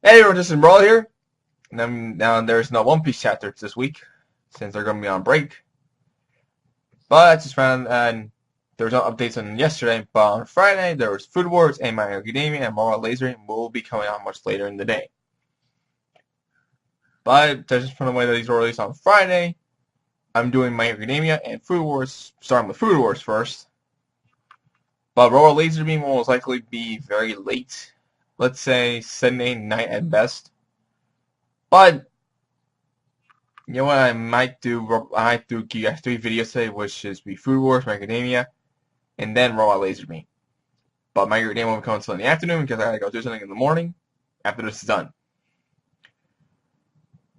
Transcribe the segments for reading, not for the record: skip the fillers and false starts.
Hey everyone, this is Brawl here. And now there's no One Piece chapters this week since they're going to be on break. But I just found there was no updates on yesterday. But on Friday there was Food Wars and My Hero Academia and Marlonespi will be coming out much later in the day. But just from the way that these were released on Friday, I'm doing My Hero Academia and Food Wars, starting with Food Wars first. But Royal Laser Beam will most likely be very late. Let's say Sunday night at best. But you know what I might do? I might do you guys 3 videos today, which is be Food Wars, My Academia, and then Robot Laser Beam. But My Academia won't come until in the afternoon because I gotta go do something in the morning after this is done.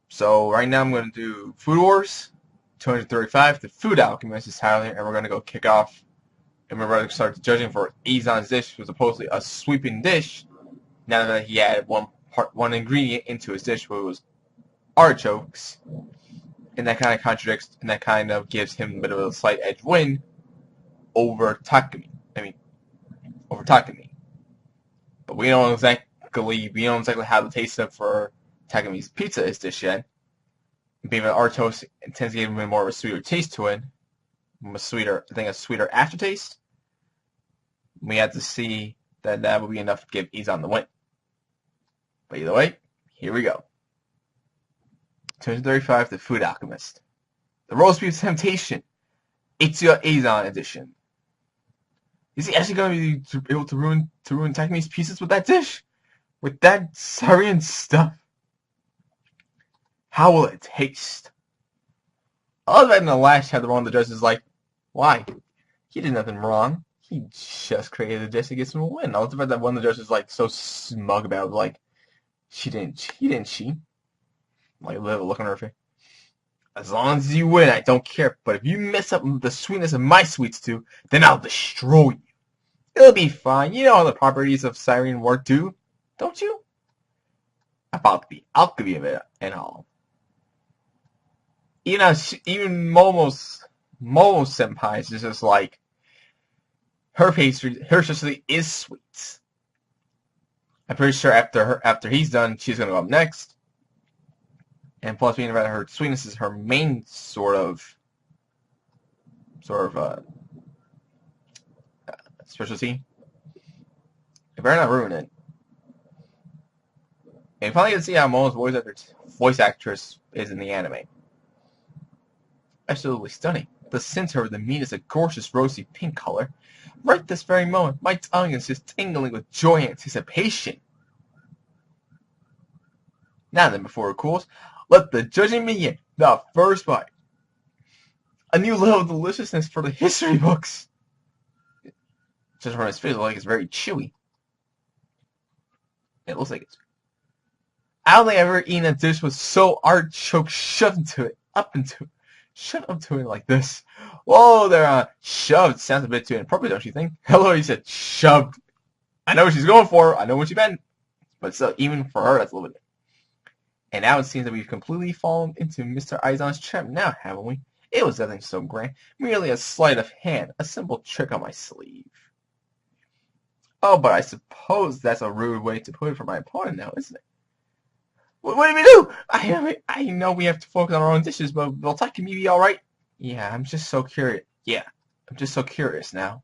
So right now I'm gonna do Food Wars 235, the Food Alchemist is Tyler, and we're gonna go kick off. And we're going to start judging for Izan's dish, which was supposedly a sweeping dish. Now that he added one ingredient into his dish, which was artichokes, and that kind of contradicts, and that kind of gives him a bit of a slight edge win over Takumi. Over Takumi. But we don't exactly have the taste of for Takumi's pizza is dish yet. Being an artichokes tends to give him more of a sweeter taste to it. A sweeter aftertaste. We have to see that will be enough to give Izan the win. But either way, here we go. 235, the Food Alchemist. The Roast Beef Temptation. Itsuya Izan edition. Is he actually going to be able to ruin Takumi's pieces with that dish? With that Syrian stuff? How will it taste? I love that in the last chapter, one of the judges is like, why? He did nothing wrong. He just created a dish to get some win. I love the fact that one of the judges is like so smug about it, like, he didn't cheat. Like, a little look on her face. As long as you win, I don't care. But if you mess up the sweetness of my sweets too, then I'll destroy you. It'll be fine. You know how the properties of Syrian work too, don't you? About the alchemy of it and all. Even Momo Senpai is just like, her specialty is sweets. I'm pretty sure after he's done, she's gonna go up next. And plus, being that her sweetness is her main sort of specialty. It better not ruin it. And you finally get to see how Momo's voice actress is in the anime. Absolutely stunning. The center of the meat is a gorgeous rosy pink color. Right this very moment, my tongue is just tingling with joy and anticipation. Now then, before it cools, let the judging begin. The first bite. A new level of deliciousness for the history books. Just from his face, like it's very chewy. It looks like it's. I don't think I've ever eaten a dish with so artichoke shoved up to it like this. Whoa there, shoved sounds a bit too inappropriate, don't you think? Hello, he said shoved. I know what she's going for. I know what she meant. But still, even for her, that's a little bit. And now it seems that we've completely fallen into Mr. Izan's trap now, haven't we? It was nothing so grand. Merely a sleight of hand. A simple trick on my sleeve. Oh, but I suppose that's a rude way to put it for my opponent now, isn't it? What do we do? I know we have to focus on our own dishes, but will Takumi be alright? Yeah, I'm just so curious. Yeah, I'm just so curious now.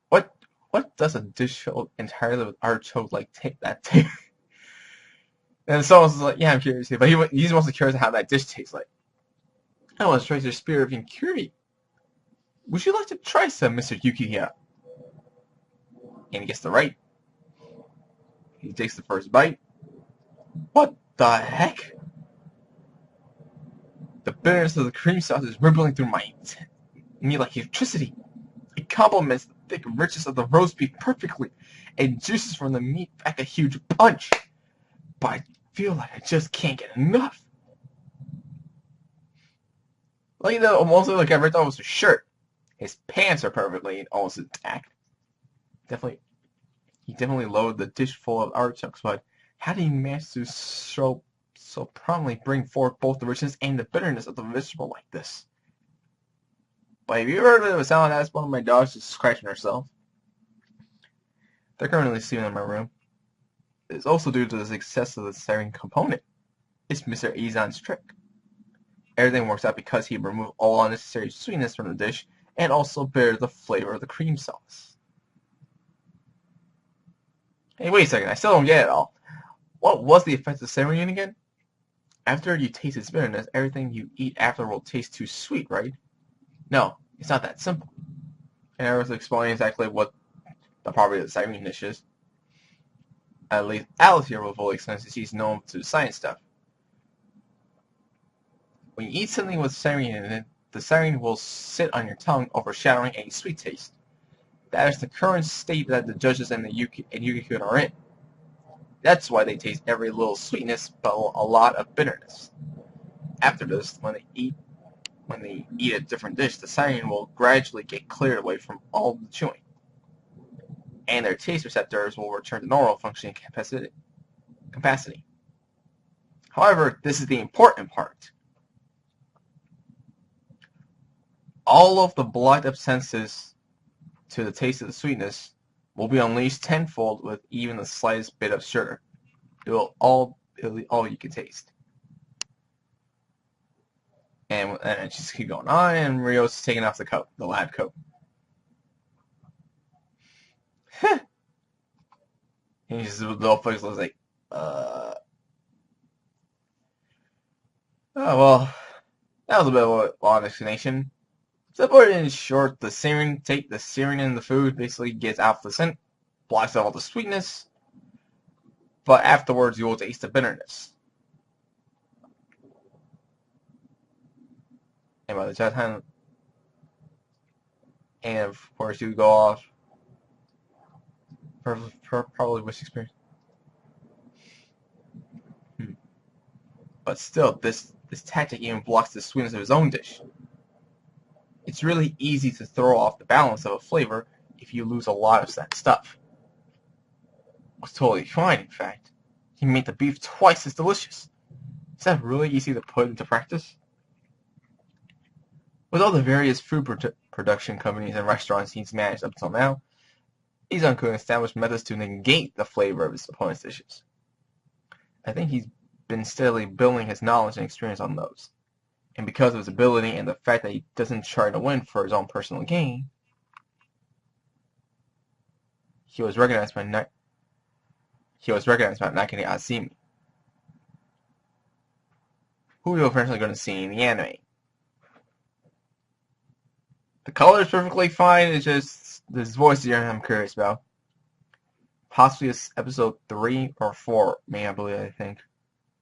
What does a dish filled entirely with artichoke like take that taste? And someone's like, yeah, I'm curious, but he's mostly curious how that dish tastes like. I want to trace your spirit of being curious. Would you like to try some, Mr. Yuki here? And he gets the right. He takes the first bite. What the heck? The bitterness of the cream sauce is rippling through me like electricity. It complements the thick richness of the roast beef perfectly, and juices from the meat pack a huge punch. But I feel like I just can't get enough. Like almost like I thought it was a shirt. His pants are perfectly almost intact. He definitely loaded the dish full of artichokes, but how did he manage to so promptly bring forth both the richness and the bitterness of the vegetable like this? But have you ever heard of a sound that's one of my dogs just scratching herself? They're currently sleeping in my room. It's also due to the success of the siren component. It's Mr. Izan's trick. Everything works out because he removed all unnecessary sweetness from the dish and also bears the flavor of the cream sauce. Hey, wait a second, I still don't get it all. What was the effect of savoring again? After you taste its bitterness, everything you eat after will taste too sweet, right? No, it's not that simple. And I was explaining exactly what the property of the siren dish is. At least Alice here will fully explain since she's known to the science stuff. When you eat something with siren in it, the siren will sit on your tongue, overshadowing any sweet taste. That is the current state that the judges and Yuki-kun are in. That's why they taste every little sweetness, but a lot of bitterness. After this, when they eat a different dish, the siren will gradually get cleared away from all the chewing, and their taste receptors will return to normal functioning capacity. However, this is the important part. All of the blocked up senses to the taste of the sweetness will be unleashed tenfold with even the slightest bit of sugar. It'll be all you can taste. And just keep going on, and Ryo's taking off the coat, the lab coat. And he's just the little face looks like, oh well, that was a bit of a long explanation. So to put it in short, the searing in the food basically gets out the scent, blocks out all the sweetness, but afterwards you will taste the bitterness. And by the time, and of course you go off, probably wish experience. But still, this tactic even blocks the sweetness of his own dish. It's really easy to throw off the balance of a flavor if you lose a lot of that stuff. It was totally fine, in fact. He made the beef twice as delicious. Is that really easy to put into practice? With all the various food production companies and restaurants he's managed up until now, Izan could establish methods to negate the flavor of his opponent's dishes. I think he's been steadily building his knowledge and experience on those. And because of his ability and the fact that he doesn't try to win for his own personal gain, he was recognized by Nakane Azumi, who we are eventually going to see in the anime. The color is perfectly fine, it's just this voice here I'm curious about. Possibly it's episode 3 or 4, I think.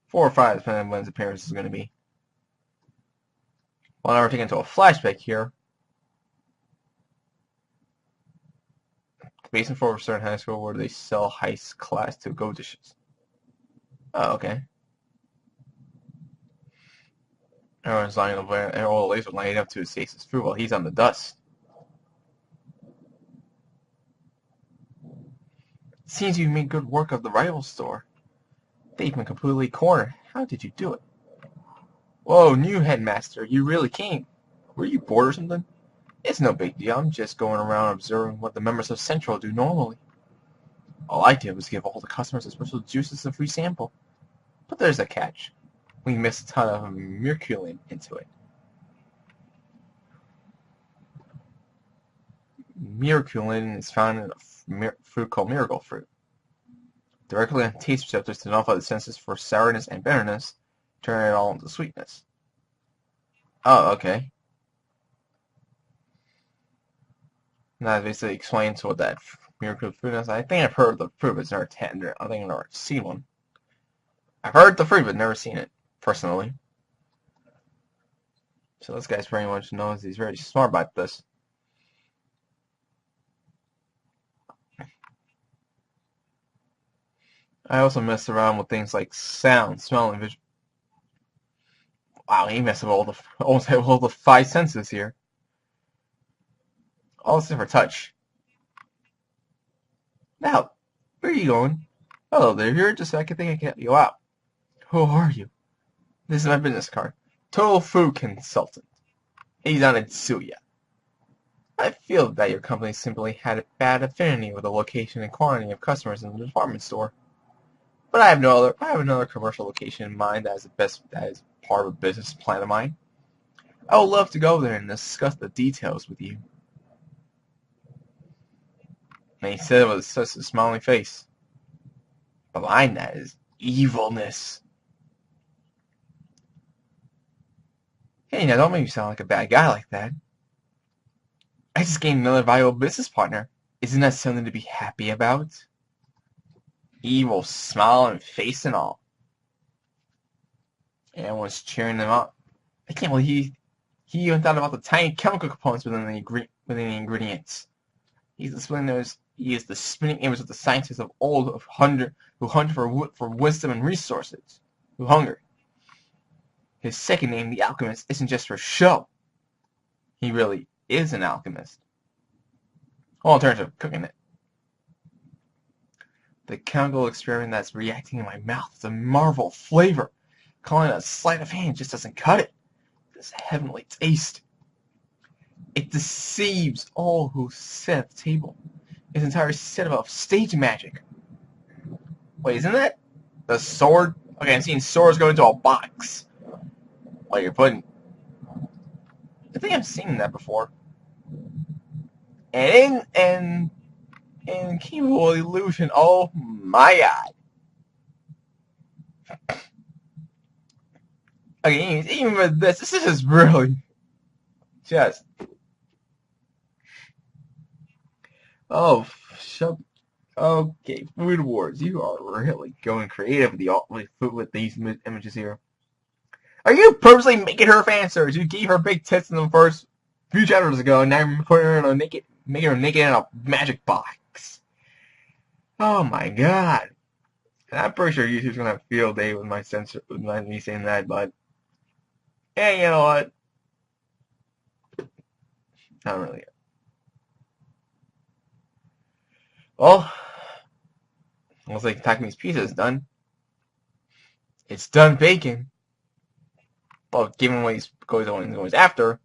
4 or 5, depending on when his appearance is going to be. Well, now we're taken to a flashback here. The basement for a certain high school where they sell high class to-go dishes. Oh, okay. Everyone's lining up, and all the ladies are lining up to his face's food while he's on the dust. It seems you made good work of the rival store. They've been completely cornered. How did you do it? Whoa, new headmaster, you really came. Were you bored or something? It's no big deal. I'm just going around observing what the members of Central do normally. All I did was give all the customers a special juices and free sample. But there's a catch. We missed a ton of merculin into it. Merculin is found in a fruit called miracle fruit. Directly on taste receptors to nullify the senses for sourness and bitterness, turning it all into sweetness. Oh, okay. Now that basically explains what that miracle fruit is. I think I've heard of the fruit, but I think I've never seen one. I've heard the fruit, but never seen it, personally. So this guy's pretty much knows he's very smart about this. I also mess around with things like sound, smell, and vision. Wow, he messed with all the 5 senses here. All except for touch. Now, where are you going? Hello there, you're just I can think I can help you out. Who are you? This is my business card. Total Food Consultant. Izan Itsuya. I feel that your company simply had a bad affinity with the location and quantity of customers in the department store. But I have another commercial location in mind that is part of a business plan of mine. I would love to go there and discuss the details with you. And he said it with such a smiling face. Behind that is evilness. Hey, now don't make me sound like a bad guy like that. I just gained another valuable business partner. Isn't that something to be happy about? Evil smile and face and all. And everyone's cheering them up. I can't believe he even thought about the tiny chemical components within the ingredients. He is the spinning image of the scientists of old who hunted for wisdom and resources, who hungered. His second name, the Alchemist, isn't just for show. He really is an alchemist. Well, in terms of cooking it. The chemical experiment that's reacting in my mouth is a marvel flavor. Calling it a sleight of hand just doesn't cut it. This heavenly taste. It deceives all who sit at the table. His entire set of stage magic. Wait, isn't that the sword? Okay, I'm seeing swords go into a box. Like you're putting... I think I've seen that before. And chemical illusion. Oh my god. Okay, even with this is really just... Oh, okay, Food Wars. You are really going creative with these images here. Are you purposely making her fan service? You gave her big tits in the first few chapters ago, and now you're putting her in making her naked in a magic box. Oh my god. And I'm pretty sure YouTube's gonna have a field day with me saying that, but hey, you know what? Not really. Well, looks like Takemi's pizza is done. It's done baking. Well, given what he's going after.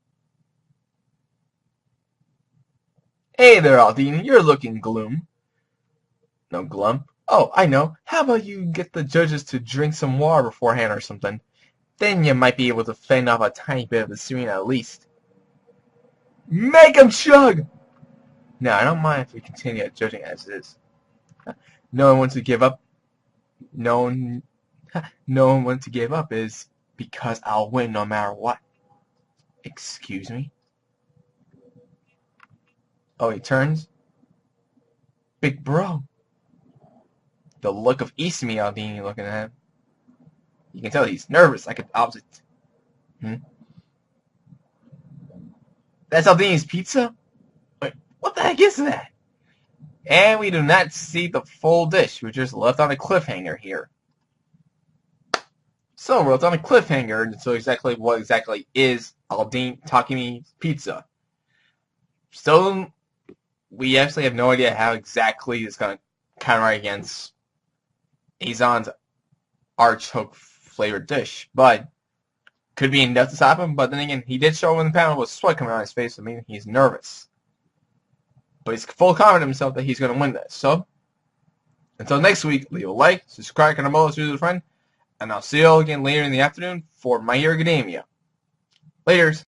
Hey there, Aldine, you're looking glum. No glum. Oh, I know. How about you get the judges to drink some water beforehand or something? Then you might be able to fend off a tiny bit of the serene at least. Make 'em chug! No, I don't mind if we continue judging as it is. No one wants to give up. No one wants to give up is because I'll win no matter what. Excuse me? Oh, he turns. Big bro. The look of Isumi Aldini looking at him. You can tell he's nervous, like an opposite. That's Aldini's pizza? Wait, what the heck is that? And we do not see the full dish. We're just left on a cliffhanger here. So we're left on a cliffhanger. So what exactly is Takemi's pizza? So we actually have no idea how exactly it's going to counter against Azon's artichoke flavored dish, but could be enough to stop him. But then again, he did show in the panel with sweat coming out of his face, so maybe he's nervous. But he's full confident in himself that he's going to win this. So, until next week, leave a like, subscribe, comment below, share with a friend, and I'll see you all again later in the afternoon for My Hero Academia. Laters.